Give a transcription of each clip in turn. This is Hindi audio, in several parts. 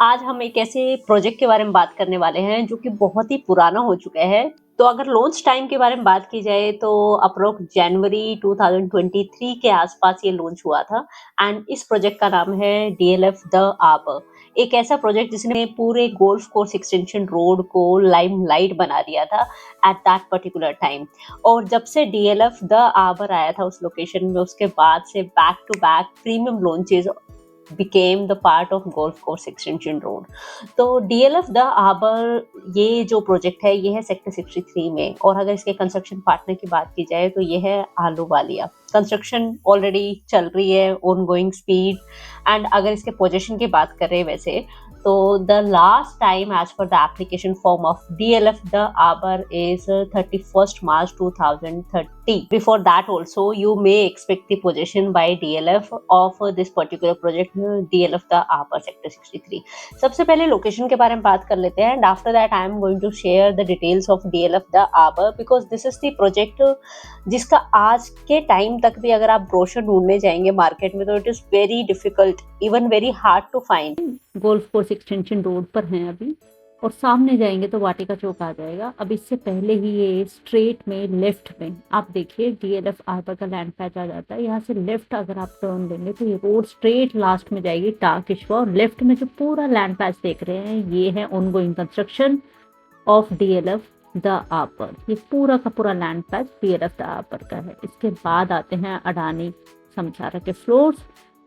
आज हम एक ऐसे प्रोजेक्ट के बारे में बात करने वाले हैं जो कि बहुत ही पुराना हो चुका है। तो अगर लॉन्च टाइम के बारे में बात की जाए तो अप्रोक्स जनवरी 2023 के आसपास ये लॉन्च हुआ था एंड इस प्रोजेक्ट का नाम है डीएलएफ द आर्बर। एक ऐसा प्रोजेक्ट जिसने पूरे गोल्फ कोर्स एक्सटेंशन रोड को लाइमलाइट बना दिया था एट दैट पर्टिकुलर टाइम। और जब से डीएलएफ द आर्बर आया था उस लोकेशन में, उसके बाद से back to back premium launches became the part of golf course extension road। तो डीएलएफ द आर्बर ये जो प्रोजेक्ट है ये है सेक्टर 63 में। और अगर इसके कंस्ट्रक्शन पार्टनर की बात की जाए तो ये है आलूवालिया। कंस्ट्रक्शन ऑलरेडी चल रही है ऑन गोइंग स्पीड। एंड अगर इसके पोजीशन की बात करें वैसे तो the last time as per the application form of DLF the Arbour is 31st March 2030। Before that also you may expect the position by DLF of this particular project DLF the Arbour sector 63। सबसे पहले लोकेशन के बारे में बात कर लेते हैं and after that I am going to share the details of DLF the Arbour because this is the project जिसका आज के टाइम तक भी अगर आप ब्रोशर ढूंढने जाएंगे मार्केट में तो it is very difficult, even very hard to find. Golf course extension road पर हैं अभी, और सामने जाएंगे तो वाटिका चौक आ जाएगा। अब इससे पहले ही ये स्ट्रेट में लेफ्ट में आप देखिए डीएलएफ आर्बर का लैंड पैच आ जाता है। यहाँ से लेफ्ट अगर आप टर्न लेंगे तो ये रोड स्ट्रेट लास्ट में जाएगी टाकिश्वा, और लेफ्ट में जो पूरा लैंड पैच देख रहे हैं ये है ongoing construction of DLF the Arbour. ये पूरा का पूरा land patch DLF the arbor का है। इसके बाद आते हैं अडानी समझारा के फ्लोर्स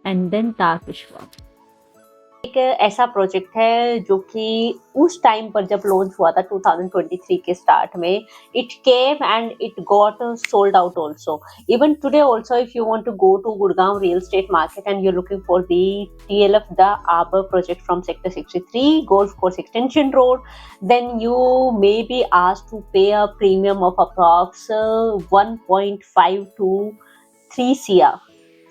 एंड देन टाकिश्वा। एक ऐसा प्रोजेक्ट है जो कि उस टाइम पर जब लॉन्च हुआ था 2023 के स्टार्ट में, it came and it got sold out also. Even today also if you want to go to Gurgaon real estate market and you looking for the DLF the Arbour project from sector 63 golf course extension road, then you may be asked to pay a premium of approx 1.5 to 3 CR.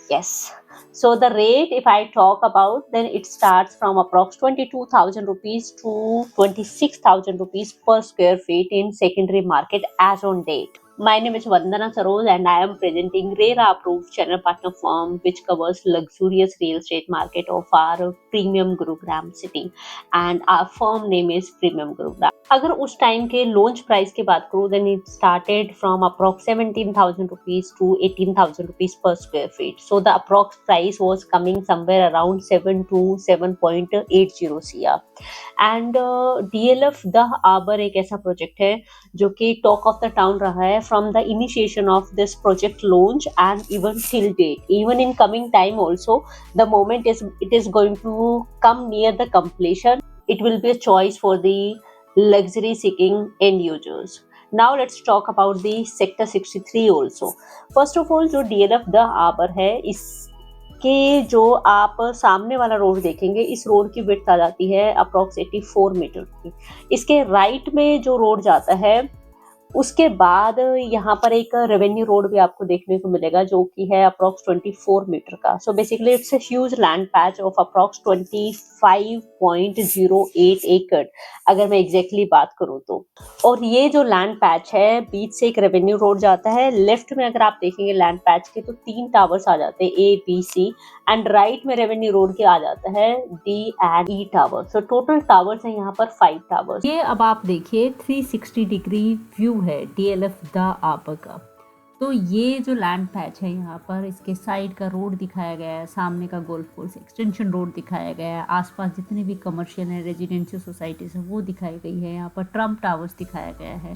Yes. So the rate, if I talk about, then it starts from approx 22,000 rupees to 26,000 rupees per square feet in secondary market as on date. My name is Vandana Saroj and I am presenting RERA approved channel partner firm which covers luxurious real estate market of our premium Gurugram city, and our firm name is Premium Gurugram। अगर उस टाइम के लॉन्च प्राइस की बात करूँ then it started from approx 17,000 rupees to 18,000 rupees per square feet। So the approx price was coming somewhere around 7 to 7.80 CR। And DLF the arbor एक ऐसा प्रोजेक्ट है जो कि टॉक ऑफ द टाउन रहा है from the initiation of this project launch and even till date, even in coming time also the moment it is going to come near the completion it will be a choice for the luxury seeking end users। Now let's talk about the sector 63 also। First of all जो DLF the Arbor है इसके जो आप सामने वाला रोड देखेंगे इस रोड की विड्थ आ जाती है अप्रोक्स 84 मीटर की। इसके राइट में जो रोड जाता है उसके बाद यहाँ पर एक रेवेन्यू रोड भी आपको देखने को मिलेगा जो कि है अप्रोक्स 24 मीटर का। So basically it's a huge land patch of approx 25.08 एकड़ अगर मैं एग्जैक्टली बात करूँ तो। और ये जो लैंड पैच है बीच से एक रेवेन्यू रोड जाता है। लेफ्ट में अगर आप देखेंगे लैंड पैच के तो 3 टावर्स आ जाते हैं A B C, and right में रेवेन्यू रोड के आ जाता है D and E tower. So total towers है यहाँ पर 5 टावर्स। ये अब आप देखिए 360 डिग्री व्यू है डीएलएफ द आर्बर का। तो ये जो लैंड पैच है यहाँ पर इसके साइड का रोड दिखाया गया है, सामने का गोल्फ कोर्स एक्सटेंशन रोड दिखाया गया है, आसपास जितनी भी कमर्शियल है रेजिडेंशियल सोसाइटीज है वो दिखाई गई है, यहाँ पर ट्रम्प टावर्स दिखाया गया है,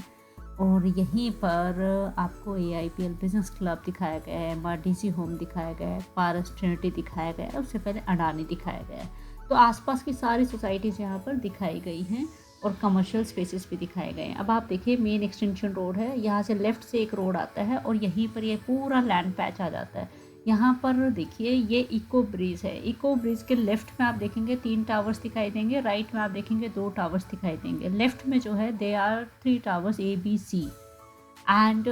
और यहीं पर आपको एआईपीएल बिजनेस क्लब दिखाया गया है, एमआरडीसी होम दिखाया गया है, पारस ट्रिनिटी दिखाया गया है, उससे पहले अडानी दिखाया गया है। तो आसपास की सारी सोसाइटीज़ यहाँ पर दिखाई गई हैं और कमर्शियल स्पेसेस भी दिखाए गए हैं। अब आप देखिए मेन एक्सटेंशन रोड है, यहाँ से लेफ़्ट से एक रोड आता है और यहीं पर ये पूरा लैंड पैच आ जाता है। यहाँ पर देखिए ये इको ब्रिज है। इको ब्रिज के लेफ्ट में आप देखेंगे 3 टावर्स दिखाई देंगे, राइट में आप देखेंगे 2 टावर्स दिखाई देंगे। लेफ्ट में जो है they are 3 towers A B C, and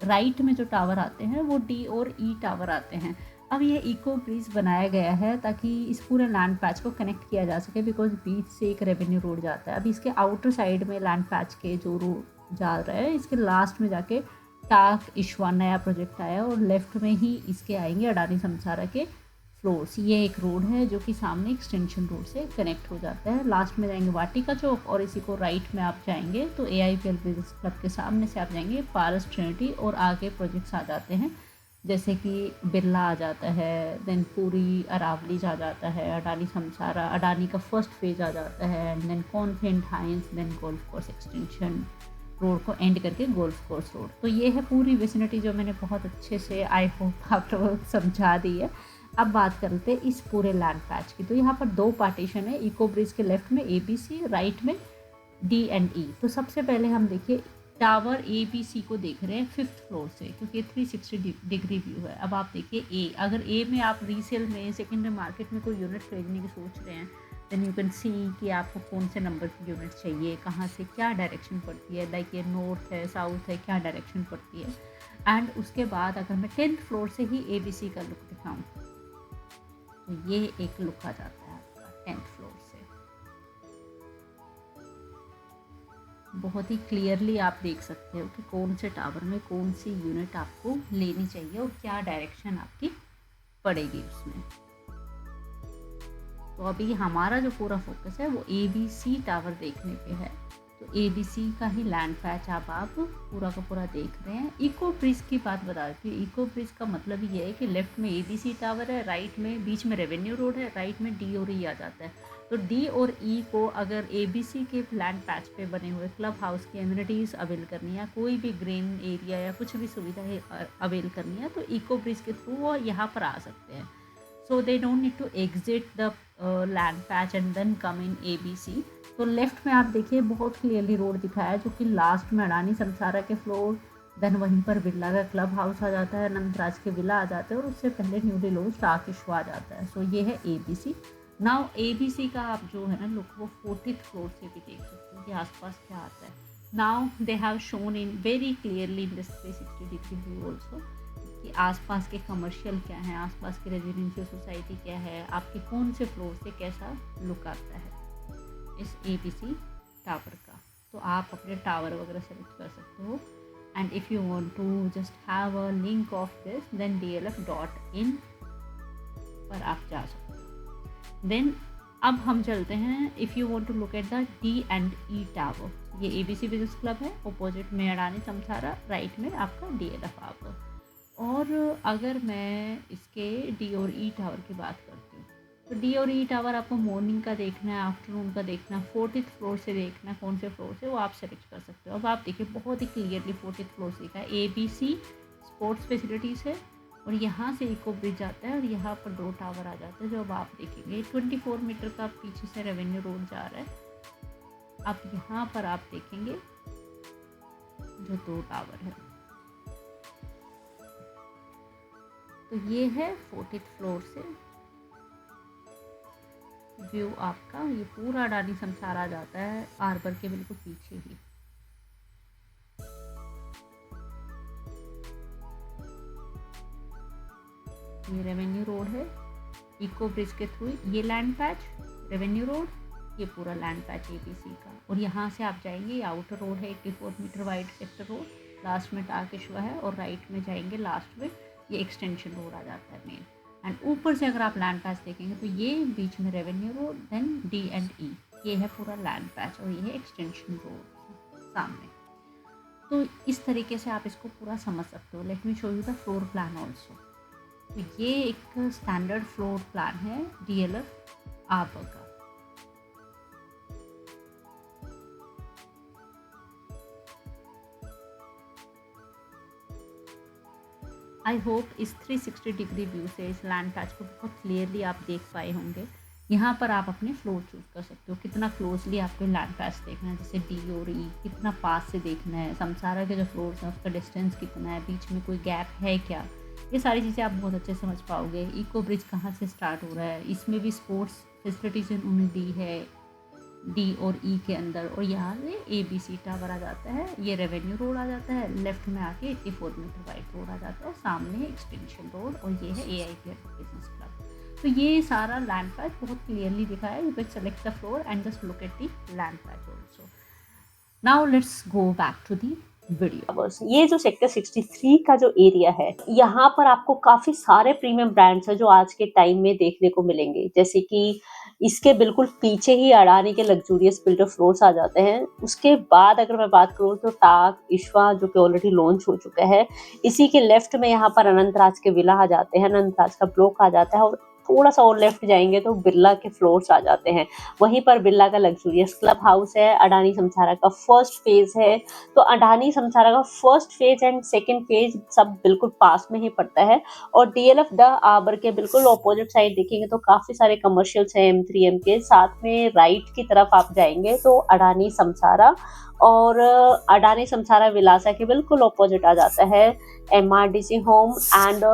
right में जो टावर आते हैं वो डी और ई टावर आते हैं। अब ये इको ब्रिज बनाया गया है ताकि इस पूरे लैंड पैच को कनेक्ट किया जा सके, बिकॉज बीच से एक रेवेन्यू रोड जाता है। अब इसके आउटर साइड में लैंड पैच के जो रोड जा रहा है इसके लास्ट में जाके टाक इश्वा नया प्रोजेक्ट आया, और लेफ्ट में ही इसके आएंगे अडानी समझारा के फ्लोर्स, ये एक रोड है जो कि सामने एक्सटेंशन रोड से कनेक्ट हो जाता है। लास्ट में जाएंगे वाटिका चौक और इसी को राइट में आप जाएंगे तो AIPL बिजनेस क्लब के सामने से आप जाएंगे पारस ट्रिनिटी और आगे प्रोजेक्ट्स आ जाते हैं जैसे कि बिरला आ जाता है, देन पूरी अरावलीज आ जाता है, अडानी समसारा, अडानी का फर्स्ट फेज आ जाता है, and then confident heights, then golf course extension road को एंड करके गोल्फ कोर्स रोड। तो ये है पूरी विसिनिटी जो मैंने बहुत अच्छे से आई होप आप लोगों को समझा दी है। अब बात करते हैं इस पूरे लैंड पैच की। तो यहाँ पर 2 पार्टीशन है, इको ब्रिज के लेफ्ट में ABC, राइट में D एंड E। तो सबसे पहले हम देखिए टावर ABC को देख रहे हैं 5th फ्लोर से, क्योंकि 360 डिग्री व्यू है। अब आप देखिए A, अगर A में आप रीसेल में सेकेंडरी मार्केट में कोई यूनिट खरीदने की सोच रहे हैं, देन यू कैन सी कि आपको कौन से नंबर की यूनिट चाहिए, कहाँ से क्या डायरेक्शन पड़ती है, लाइक ये नॉर्थ है, साउथ है, क्या डायरेक्शन पड़ती है। एंड उसके बाद अगर मैं 10th फ्लोर से ही ABC का लुक दिखाऊँ तो ये एक लुक आ जाता है आपका 10th फ्लोर से। बहुत ही क्लियरली आप देख सकते हो कि कौन से टावर में कौन सी यूनिट आपको लेनी चाहिए और क्या डायरेक्शन आपकी पड़ेगी उसमें। तो अभी हमारा जो पूरा फोकस है वो ABC टावर देखने पे है। तो ABC का ही लैंड पैच आप पूरा का पूरा देख रहे हैं। इको ब्रिज की बात बता देती हूँ। इको ब्रिज का मतलब ये है कि लेफ्ट में ABC टावर है, राइट में बीच में रेवेन्यू रोड है, राइट में D और E आ जाता है। तो D और E को अगर ABC के लैंड पैच पे बने हुए क्लब हाउस की एमिनिटीज़ अवेल करनी है, कोई भी ग्रीन एरिया या कुछ भी सुविधा अवेल करनी है तो इको ब्रिज के थ्रू वो यहाँ पर आ सकते हैं। So they don't need to exit the land patch and then come in ABC। तो लेफ्ट में आप देखिए बहुत क्लियरली रोड दिखाया है जो कि लास्ट में अडानी समसारा के फ्लोर, देन वहीं पर बिरला का क्लब हाउस आ जाता है, नंदराज के विला आ जाते हैं और उससे पहले न्यू डिलोज टाकिशवा आ जाता है। सो ये है ABC। नाउ ABC का आप जो है ना लुक वो 40th फ्लोर से भी देख सकते हैं कि आसपास क्या आता है। Now they have shown in very clearly in this 360 degree view also कि आसपास के कमर्शियल क्या है, आसपास की रेजिडेंशियल सोसाइटी क्या है, आपके कौन से फ्लोर से कैसा लुक आता है इस ABC टावर का। तो आप अपने टावर वगैरह सेलेक्ट कर सकते हो। And if you want to just have a link of this then DLF.in पर आप जा सकते हो। देन अब हम चलते हैं, if you want to look at the D and E tower. ये ABC बिजनेस क्लब है, अपोजिट में अडानी समसारा, राइट में आपका DLF टावर। और अगर मैं इसके D और E टावर की बात करती हूँ तो D और E टावर आपको मॉर्निंग का देखना है, आफ्टरनून का देखना है, 40th फ्लोर से देखना है, कौन से फ्लोर से वो आप सेलेक्ट कर सकते हो। अब आप देखिए बहुत ही क्लियरली 40th फ्लोर से लिखा है ABC स्पोर्ट्स फैसिलिटीज़ है और यहाँ से इको ब्रिज आता है और यहाँ पर 2 टावर आ जाते हैं जो अब आप देखेंगे 24 मीटर का पीछे से रेवेन्यू रोड जा रहा है। अब यहाँ पर आप देखेंगे जो 2 टावर है। तो ये है 40th फ्लोर से व्यू आपका। ये पूरा अडानी समसारा आ जाता है आर्बर के बिल्कुल पीछे ही। ये रेवेन्यू रोड है, इको ब्रिज के थ्रू ये लैंड पैच, रेवेन्यू रोड, ये पूरा लैंड पैच ABC का। और यहाँ से आप जाएंगे, ये आउटर रोड है 84 metre wide sector road, last में टाकिशवा है और राइट में जाएंगे लास्ट में ये एक्सटेंशन रोड आ जाता है मेन। एंड ऊपर से अगर आप लैंड पैच देखेंगे तो ये बीच में revenue road, then D and E, ये है पूरा लैंड पैच और ये है एक्सटेंशन रोड सामने। तो इस तरीके से आप इसको पूरा समझ सकते हो। Let me show you the floor plan also. तो ये एक स्टैंडर्ड फ्लोर प्लान है DLF आर्बर का। आई होप इस 360 डिग्री व्यू से इस लैंड पैच को बहुत क्लियरली आप देख पाए होंगे। यहाँ पर आप अपने फ्लोर चूज कर सकते हो, कितना क्लोजली आपको लैंड पैच देखना है, जैसे D और E कितना पास से देखना है, समसारा के जो फ्लोर्स हैं उसका डिस्टेंस कितना है, बीच में कोई गैप है क्या, ये सारी चीज़ें आप बहुत अच्छे से समझ पाओगे। इको ब्रिज कहाँ से स्टार्ट हो रहा है, इसमें भी स्पोर्ट्स फैसिलिटीज उन्होंने दी है D और E के अंदर। और यहाँ से ABC टावर आ जाता है, ये रेवेन्यू रोड आ जाता है, लेफ्ट में आके 84 मीटर वाइड रोड आ जाता है, सामने एक्सटेंशन रोड और ये है AIPL बिजनेस क्लब। तो ये सारा लैंड पैच बहुत क्लियरली दिखा है। You can select the floor and just look at the land patch also. Now let's go back to the video. ये जो सेक्टर 63 का जो एरिया है, यहाँ पर आपको काफ़ी सारे प्रीमियम ब्रांड्स हैं जो आज के टाइम में देखने को मिलेंगे। जैसे कि इसके बिल्कुल पीछे ही अडानी के लग्ज़ूरियस बिल्डर फ्लोर्स आ जाते हैं। उसके बाद अगर मैं बात करूँ तो टाग, इश्वा जो कि ऑलरेडी लॉन्च हो चुका है। इसी के लेफ्ट में यहाँ पर अनंतराज के विला आ जाते हैं, अनंतराज का ब्लॉक आ जाता है और थोड़ा-सा और लेफ्ट जाएँगे तो बिरला के फ्लोर्स आ जाते हैं। वहीं पर बिरला का लग्ज़ूरियस क्लब हाउस है, अडानी समसारा का फर्स्ट फेज़ है। तो अडानी समसारा का first phase and second phase सब बिल्कुल पास में ही पड़ता है और डीएलएफ द आबर के बिल्कुल ऑपोजिट साइड देखेंगे तो काफी सारे कमर्शियल्स हैं M3M के। साथ में राइट की तरफ आप जाएंगे तो अडानी समसारा और अडानी समसारा विलासा के बिल्कुल ऑपोजिट आ जाता है MRDC होम एंड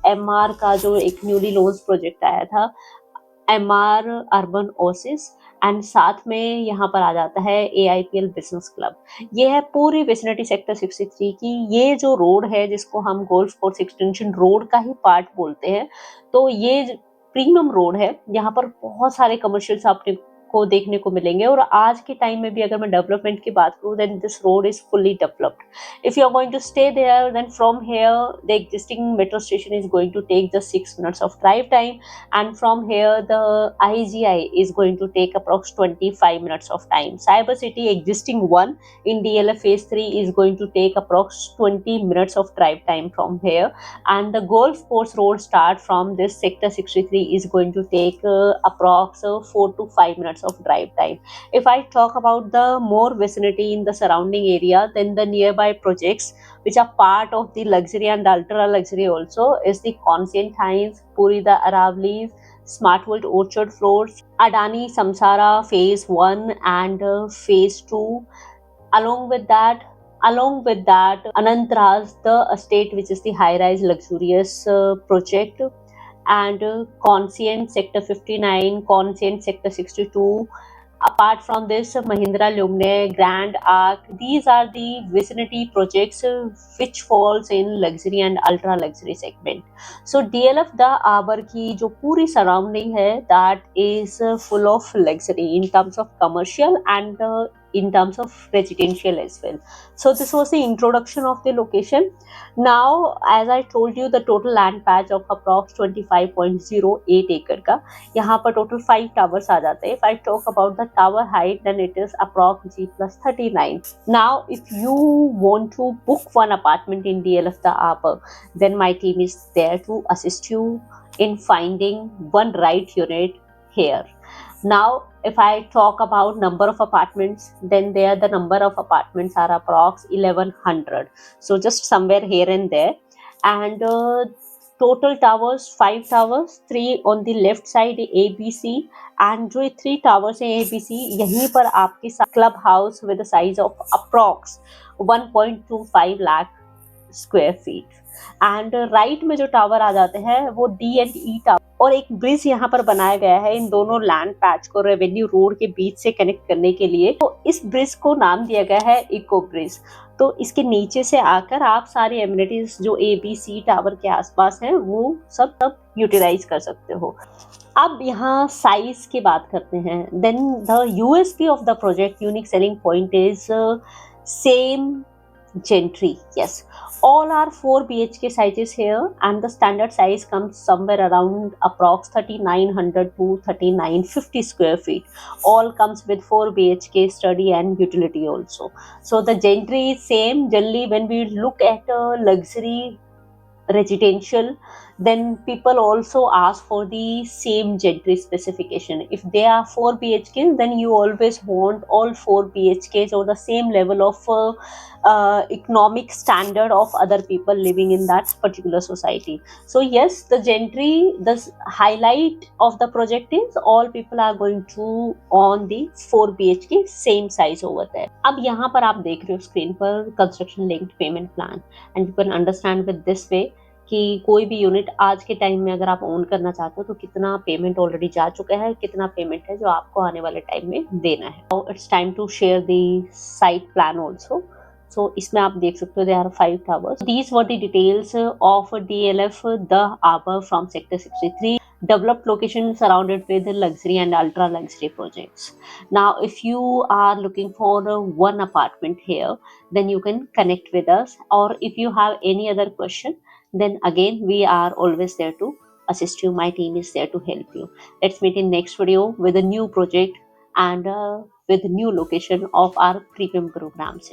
MR का जो एक न्यूली लॉन्च प्रोजेक्ट आया था MR अर्बन ओसिस एंड साथ में यहाँ पर आ जाता है AIPL बिजनेस क्लब। ये है पूरी विसिनिटी सेक्टर 63 की। ये जो रोड है जिसको हम गोल्फ कोर्स एक्सटेंशन रोड का ही पार्ट बोलते हैं, तो ये प्रीमियम रोड है। यहाँ पर बहुत सारे कमर्शियल्स आपने को देखने को मिलेंगे और आज के टाइम में भी अगर मैं डेवलपमेंट की बात करूँ then this road is fully developed. If you are going to stay there then from here the existing metro station is going to take just 6 minutes of drive time and from here the IGI is going to take approx 25 minutes of time. Cyber City existing one in DLF phase 3 is going to take approx 20 minutes of drive time from here and the golf course road start from this sector 63 is going to take approx 4 to 5 minutes of drive time. If I talk about the more vicinity in the surrounding area, then the nearby projects which are part of the luxury and ultra luxury also is the Conscient Hines, Puri the Aravlis, Smart World Orchard Floors, Adani Samsara phase 1 and phase 2. Along with that, Anantraj, the estate which is the high-rise luxurious project, and Conscient Sector 59, Conscient Sector 62. Apart from this, Mahindra Luminaire, Grand Arc, these are the vicinity projects which falls in luxury and ultra luxury segment. So DLF the Arbor की जो पूरी surrounding है that is full of luxury in terms of commercial and in terms of residential as well. So this was the introduction of the location. Now as I told you the total land patch of approx 25.08 acre का, यहाँ पर total 5 towers आ जाते हैं. If I talk about the tower height then it is approx G+39. Now if you want to book one apartment in DLF the Arbor, then my team is there to assist you in finding one right unit here. Now if I talk about number of apartments, then there the number of apartments are approx 1100, so just somewhere here and there. And total towers 5 towers, 3 on the left side ABC, and जो 3 towers हैं ABC, यहीं पर आपके club house with a size of approx 1.25 lakh square feet. And right में जो टावर आ जाते हैं वो D&E टावर, और एक ब्रिज यहाँ पर बनाया गया है इन दोनों लैंड पैच को रेवेन्यू रोड के बीच से कनेक्ट करने के लिए। तो इस ब्रिज को नाम दिया गया है इको ब्रिज। तो इसके नीचे से आकर आप सारी एमिनिटीज जो ABC टावर के आसपास हैं वो सब यूटिलाइज कर सकते हो। अब यहाँ साइज की बात करते हैं। Then the USP of the project, unique selling point is same gentry. Yes, all are 4 BHK sizes here and the standard size comes somewhere around approx 3900 to 3950 square feet. All comes with 4 BHK study and utility also. So the gentry is same. Generally when we look at luxury residential, then people also ask for the same gentry specification. If they are 4 BHKs, then you always want all 4 BHKs or the same level of economic standard of other people living in that particular society. So yes, the gentry, the highlight of the project is all people are going to on the 4 BHK same size over there. अब यहाँ पर आप देख रहे हो स्क्रीन पर construction linked payment plan, and you can understand with this way कि कोई भी यूनिट आज के टाइम में अगर आप ओन करना चाहते हो तो कितना पेमेंट ऑलरेडी जा चुका है, कितना पेमेंट है जो आपको आने वाले टाइम में देना है। Now it's time to share the site plan also. So इसमें आप देख सकते हो there are 5 towers. These were the details of DLF the Arbor from sector 63. developed location surrounded with luxury and ultra luxury projects. Now, if you are looking for one apartment here, then you can connect with us. Or if you have any other question, then again, we are always there to assist you. My team is there to help you. Let's meet in next video with a new project and with new location of our premium programs.